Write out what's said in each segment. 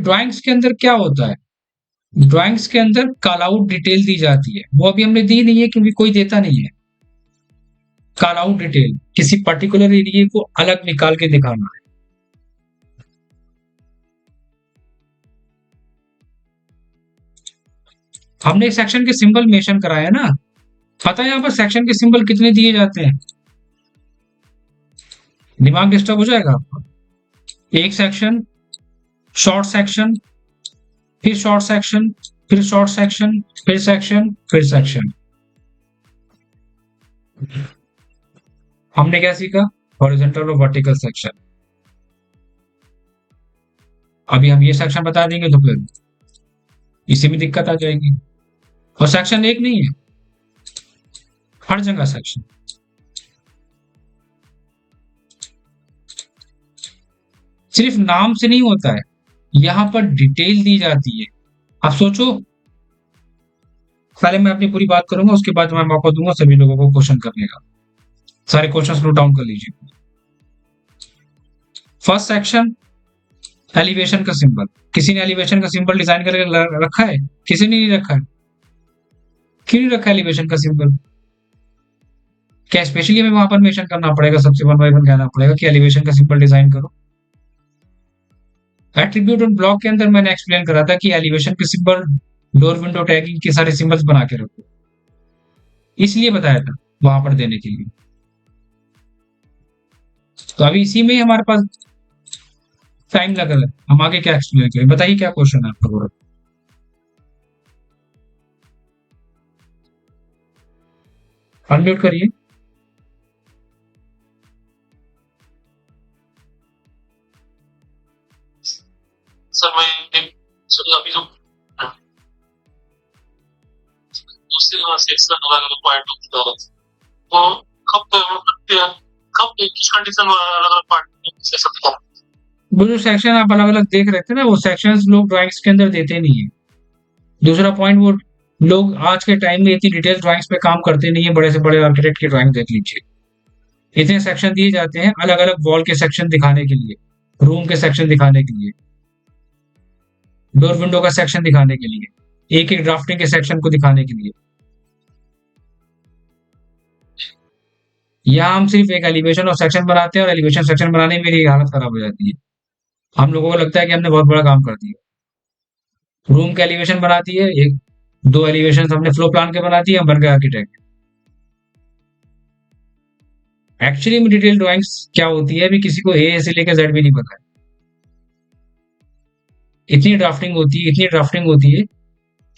Drawings के अंदर क्या होता है, ड्राइंग्स के अंदर कॉल आउट डिटेल दी जाती है, वो अभी हमने दी नहीं है क्योंकि कोई देता नहीं है। कॉल आउट डिटेल किसी पर्टिकुलर एरिया को अलग निकाल के दिखाना है। हमने सेक्शन के सिंबल मेंशन कराया ना, पता है यहाँ पर सेक्शन के सिंबल कितने दिए जाते हैं? दिमाग डिस्टर्ब हो जाएगा आपका। एक सेक्शन, शॉर्ट सेक्शन, फिर शॉर्ट सेक्शन, फिर शॉर्ट सेक्शन, फिर सेक्शन, फिर सेक्शन। हमने क्या सीखा? हॉरिजॉन्टल और वर्टिकल सेक्शन। अभी हम ये सेक्शन बता देंगे तो फिर इसी में दिक्कत आ जाएगी। और सेक्शन एक नहीं है, हर जगह सेक्शन। सिर्फ नाम से नहीं होता है, यहां पर डिटेल दी जाती है। आप सोचो, पहले मैं अपनी पूरी बात करूंगा, उसके बाद मैं मौका दूंगा सभी लोगों को क्वेश्चन करने का। सारे क्वेश्चन नोट डाउन कर लीजिए। फर्स्ट सेक्शन, एलिवेशन का सिंबल। किसी ने एलिवेशन का सिंबल डिजाइन करके रखा है? किसी ने नहीं रखा है। क्यों नहीं रखा एलिवेशन का सिंबल? क्या स्पेशली हमें वहां पर मेंशन करना पड़ेगा, सबसे वन बाय वन कहना पड़ेगा कि एलिवेशन का सिंबल डिजाइन करो? एट्रीब्यूट और ब्लॉक के अंदर मैंने एक्सप्लेन करा था कि एलिवेशन के सिंबल, डोर विंडो टैगिंग के सारे सिंबल्स बना के रखो, इसलिए बताया था वहां पर देने के लिए। तो अभी इसी में हमारे पास टाइम लग रहा है, हम आगे क्या एक्सप्लेन करें? बताइए क्या क्वेश्चन है आपका पूरा। अनम्यूट करिए। सर मैं अभी जो दूसरे सेक्शन अलग अलग पॉइंट होता है, तो कब किस कंडीशन में अलग अलग पार्ट से सकता हूँ? वो जो सेक्शन आप अलग अलग देख रहे थे ना, वो सेक्शंस लोग ड्राइंग्स के अंदर देते नहीं है। दूसरा पॉइंट, वो लोग आज के टाइम में इतनी डिटेल ड्राइंग्स पे काम करते नहीं है। बड़े से बड़े आर्किटेक्ट की ड्राइंग देख लीजिए, इतने सेक्शन दिए जाते हैं अलग अलग वॉल के सेक्शन दिखाने के लिए, रूम के सेक्शन दिखाने के लिए, डोर विंडो का सेक्शन दिखाने के लिए, एक एक ड्राफ्टिंग के सेक्शन को दिखाने के लिए। यहाँ हम सिर्फ एक एलिवेशन और सेक्शन बनाते हैं, और एलिवेशन सेक्शन बनाने में मेरी हालत खराब हो जाती है। हम लोगों को लगता है कि हमने बहुत बड़ा काम कर दिया। रूम का एलिवेशन बना दिए, एक दो एलिवेशन हमने फ्लो प्लान के बना दिए, हम बन गए आर्किटेक्ट। एक्चुअली में डिटेल ड्राइंग्स क्या होती है, अभी किसी को ए से लेकर जेड भी नहीं पता है। इतनी ड्राफ्टिंग होती है, इतनी ड्राफ्टिंग होती है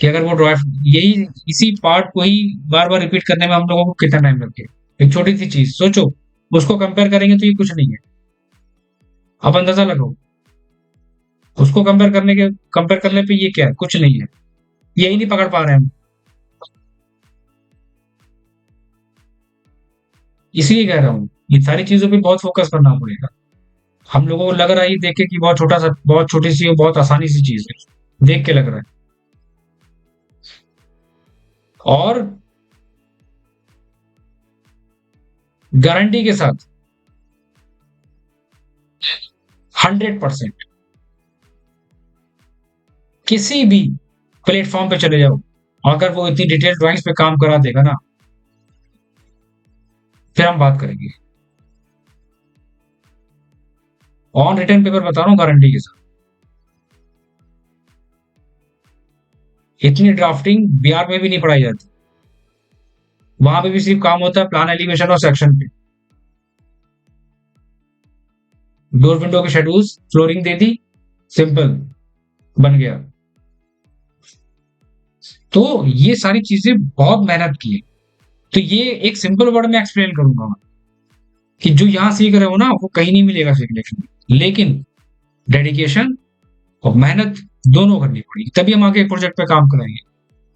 कि अगर वो ड्राफ्ट, यही इसी पार्ट को ही बार बार रिपीट करने में हम लोगों को कितना टाइम लगे। एक छोटी सी चीज सोचो, उसको कंपेयर करेंगे तो ये कुछ नहीं है। अब अंदाजा लगाओ, उसको कंपेयर करने पे ये क्या है? कुछ नहीं है। यही नहीं पकड़ पा रहे हम, इसलिए कह रहा हूँ ये सारी चीजों पे बहुत फोकस करना पड़ेगा। हम लोगों को लग रहा है ये देख के कि बहुत छोटा सा, बहुत छोटी सी, बहुत आसानी सी चीज है, देख के लग रहा है। और गारंटी के साथ 100% किसी भी प्लेटफॉर्म पे चले जाओ, अगर वो इतनी डिटेल ड्राइंग्स पे काम करा देगा ना, फिर हम बात करेंगे। ऑन रिटर्न पेपर बता रहा हूँ गारंटी के साथ। इतनी ड्राफ्टिंग बिहार में भी नहीं पढ़ाई जाती, वहां पे भी सिर्फ काम होता है प्लान, एलिवेशन और सेक्शन पे। डोर विंडो के शेड्यूल्स, फ्लोरिंग दे दी, सिंपल बन गया। तो ये सारी चीजें बहुत मेहनत की है। तो ये एक सिंपल वर्ड में एक्सप्लेन करूंगा मैं कि जो यहां सीख रहे हो ना, वो कहीं नहीं मिलेगा सीखने के लिए, लेकिन डेडिकेशन और मेहनत दोनों करनी पड़ेगी, तभी हम आगे प्रोजेक्ट पे काम करेंगे।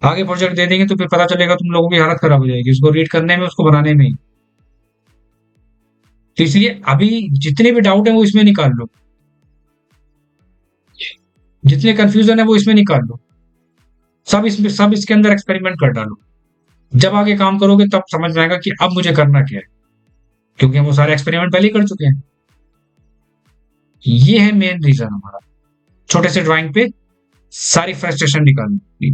आगे प्रोजेक्ट दे देंगे तो फिर पता चलेगा तुम लोगों की हालत खराब हो जाएगी उसको रीड करने में, उसको बनाने में ही। तो इसलिए अभी जितने भी डाउट है वो इसमें निकाल लो, जितने कंफ्यूजन है वो इसमें निकाल लो, सब इसके अंदर एक्सपेरिमेंट कर डालो। जब आगे काम करोगे तब समझ में आएगा कि अब मुझे करना क्या है, क्योंकि हम वो सारे एक्सपेरिमेंट पहले ही कर चुके हैं। ये है मेन रीजन हमारा। छोटे से ड्राइंग पे सारी फ्रस्ट्रेशन निकालनी।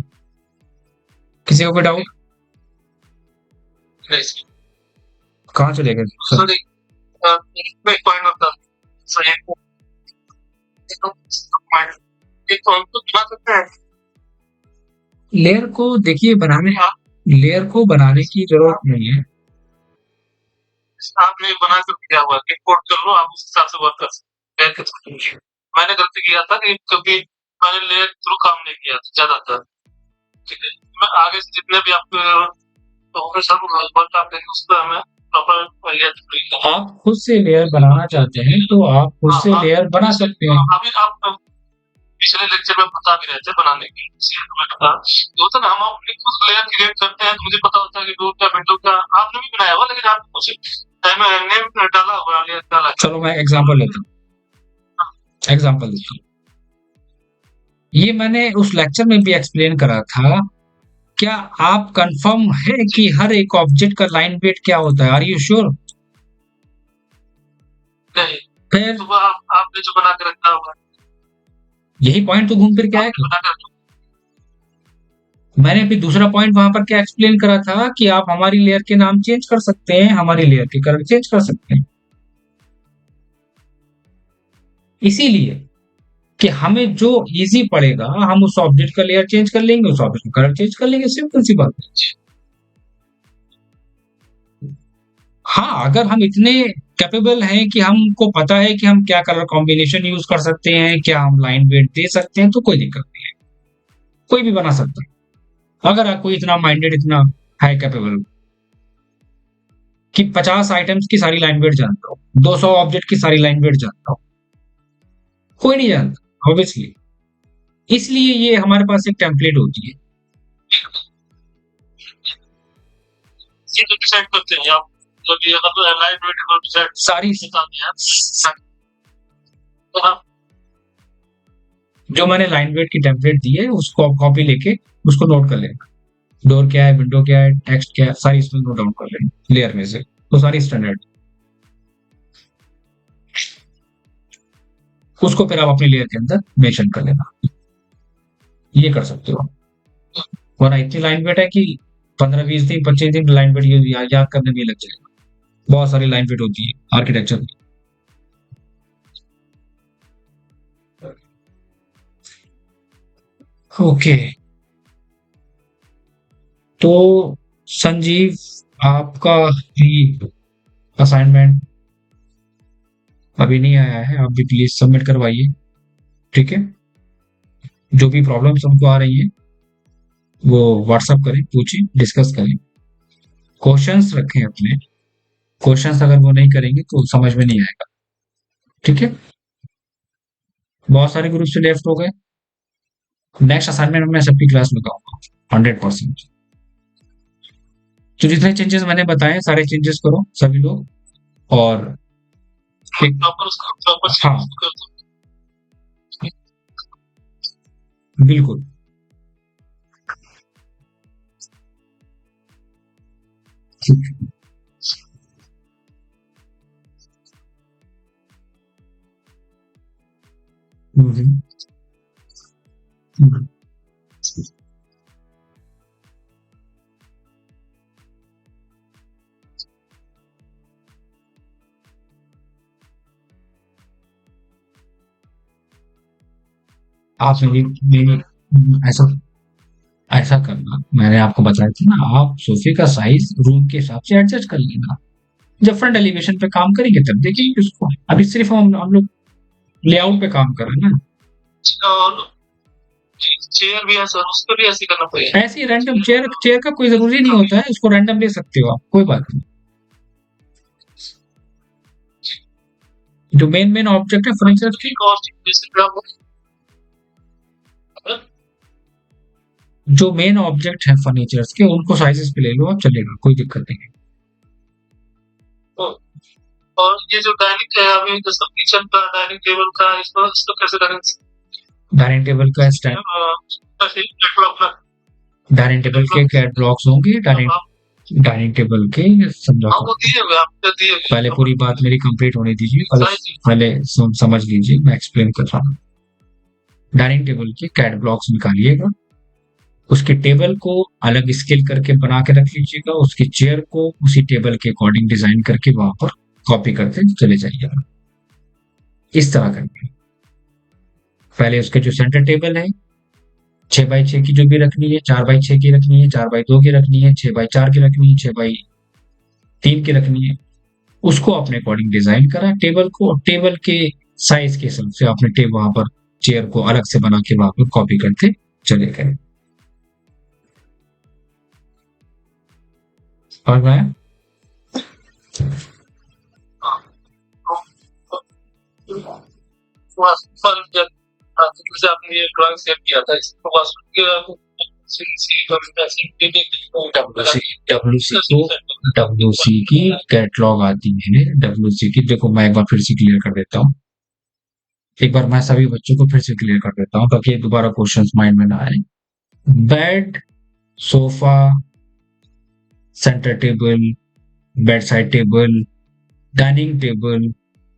किसी को कोई डाउट? नहीं सर। कहाँ चले गए सर? सर एक पॉइंट होता सर, एक तो हमको बना सकते हैं लेयर को देखिए बनाने, लेयर को बनाने की जरूरत नहीं है। आपने बना कर दिया हुआ है, इंपोर्ट कर लो, आप उस हिसाब से वर्क कर सकते हैं। मैंने गलती किया था कि कभी मैंने लेयर थ्रू काम नहीं किया था ज्यादातर, ठीक है। मैं आगे से जितने भी आपके होंगे सब वर्क आप देंगे उस पर हमें प्रॉपर लेयर, आप खुद से लेयर बनाना चाहते हैं तो आप खुद से लेयर बना सकते हैं। अभी आप पिछले लेक्चर में बता भी रहे थे बनाने की, होता ना हम अपनी खुद लेयर क्रिएट करते हैं, तो मुझे पता होता है कि डोर का विंडो का आपने भी बनाया हुआ, लेकिन आपने कुछ नेम डाला हुआ, लेयर डाला। चलो मैं एग्जांपल लेता हूँ, एग्जांपल देता हूँ। ये मैंने उस लेक्चर में भी एक्सप्लेन करा था। क्या आप कंफर्म है कि हर एक ऑब्जेक्ट का लाइन वेट क्या होता है? Are you sure? नहीं, फिर तो आपने जो बना के रखा हुआ, यही पॉइंट तो घूम फिर के आएगा। मैंने अभी दूसरा पॉइंट वहां पर क्या एक्सप्लेन करा था कि आप हमारी लेयर के नाम चेंज कर सकते हैं, हमारी लेयर के कलर चेंज कर सकते हैं, इसीलिए कि हमें जो इजी पड़ेगा हम उस ऑब्जेक्ट का लेयर चेंज कर लेंगे, उस ऑब्जेक्ट का कलर चेंज कर लेंगे, सिंपल सी बात है। हाँ, अगर हम इतने कैपेबल हैं कि हमको पता है कि हम क्या कलर कॉम्बिनेशन यूज कर सकते हैं, क्या हम लाइन वेट दे सकते हैं, तो कोई दिक्कत नहीं है, कोई भी बना सकता है। अगर आप कोई इतना माइंडेड, इतना हाई कैपेबल कि 50 आइटम्स की सारी लाइन वेट जानता हो, 200 ऑब्जेक्ट की सारी लाइन वेट जानता हो, कोई नहीं जानता ऑब्वियसली। इसलिए ये हमारे पास एक टेम्पलेट होती है। ये जो डिसाइड करते हैं आप, जो भी अगर लाइन वेट को डिसाइड सारी बता दिया, तो आप जो मैंने लाइन वेट की टेम्पलेट दी है उसको कॉपी लेके उसको नोट कर लेना। डोर क्या है, विंडो क्या है, टेक्स्ट क्या है, सारी इसमें नोट डाउन कर लेना लेयर में से, तो सारी स्टैंडर्ड। उसको फिर आप अपनी लेयर के अंदर मेंशन कर लेना, ये कर सकते हो। वरना इतनी लाइन वेट है कि 15-20 दिन 25 दिन लाइन वेट याद करने में लग जाएगा। बहुत सारी लाइन वेट होती है आर्किटेक्चर में। ओके, तो संजीव आपका भी असाइनमेंट अभी नहीं आया है, आप भी प्लीज सबमिट करवाइए, ठीक है। जो भी प्रॉब्लम्स हमको आ रही हैं वो व्हाट्सअप करें, पूछें, डिस्कस करें, क्वेश्चंस रखें अपने। क्वेश्चंस अगर वो नहीं करेंगे तो समझ में नहीं आएगा, ठीक है। बहुत सारे ग्रुप से लेफ्ट हो गए। नेक्स्ट असाइनमेंट में मैं सबकी क्लास में कहूँगा 100%। तो जितने चेंजेस मैंने बताए सारे चेंजेस करो सभी लोग, और हाँ बिल्कुल, ठीक है। हम्म, हम्म। आप मेरी ऐसा ऐसा करना, मैंने आपको बताया था ना, आप सोफे का साइज रूम के हिसाब से एडजस्ट कर लेना। जब फ्रंट एलिवेशन पे काम करेंगे तब देखेंगे उसको, अभी सिर्फ हम लोग लेआउट पे काम कर रहे हैं ना। और चेयर भी है सर, उसको भी ऐसे करना पड़ेगा। ऐसे ही रैंडम चेयर चेयर का कोई जरूरी नहीं होता है, उसको रैंडम ले सकते हो आप, कोई बात नहीं। जो मेन ऑब्जेक्ट है फर्नीचर की, जो मेन ऑब्जेक्ट है फर्नीचर्स के, उनको साइजेस पे ले लो आप, चलेगा, कोई दिक्कत नहीं है। और ये जो डाइनिंग है अभी जैसे किचन का डाइनिंग टेबल का, इसको कैसे करेंगे? डाइनिंग टेबल का डाइनिंग टेबल के कैटलॉग्स होंगे, डाइनिंग टेबल के समझा। पहले पूरी बात मेरी कंप्लीट होने दीजिए, पहले समझ लीजिए, मैं एक्सप्लेन कर रहा हूँ। डाइनिंग टेबल के कैट ब्लॉक्स निकालिएगा, उसके टेबल को अलग स्केल करके बना के रख लीजिएगा, उसकी चेयर को उसी टेबल के अकॉर्डिंग डिजाइन करके वहां पर कॉपी करते चले जाइएगा। इस तरह करके पहले उसके जो सेंटर टेबल है 6x6 की जो भी रखनी है, 4x6 की रखनी है, 4x2 की रखनी है, 6x4 की रखनी है, 6x3 की रखनी है, उसको अपने अकॉर्डिंग डिजाइन करा टेबल को, टेबल के साइज के हिसाब से आपने टेबल वहां पर चेयर को अलग से बना के वहां पर कॉपी करते चले गए। और मैं जैसे आपने ये ड्राइंग सेव किया था इसको डब्ल्यूसी की कैटलॉग आती है, डब्ल्यूसी की देखो मैं एक बार फिर से क्लियर कर देता हूँ, एक बार मैं सभी बच्चों को फिर से क्लियर कर देता हूँ ताकि दोबारा क्वेश्चंस माइंड में ना आए। Bed, sofa, centre table, bed side table, dining table,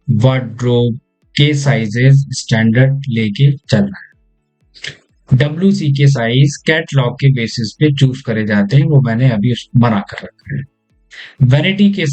wardrobe के साइजेस स्टैंडर्ड लेके चल रहा है। डब्ल्यूसी के साइज कैटलॉग के बेसिस पे चूज करे जाते हैं, वो मैंने अभी मना कर रखा है। वैनिटी के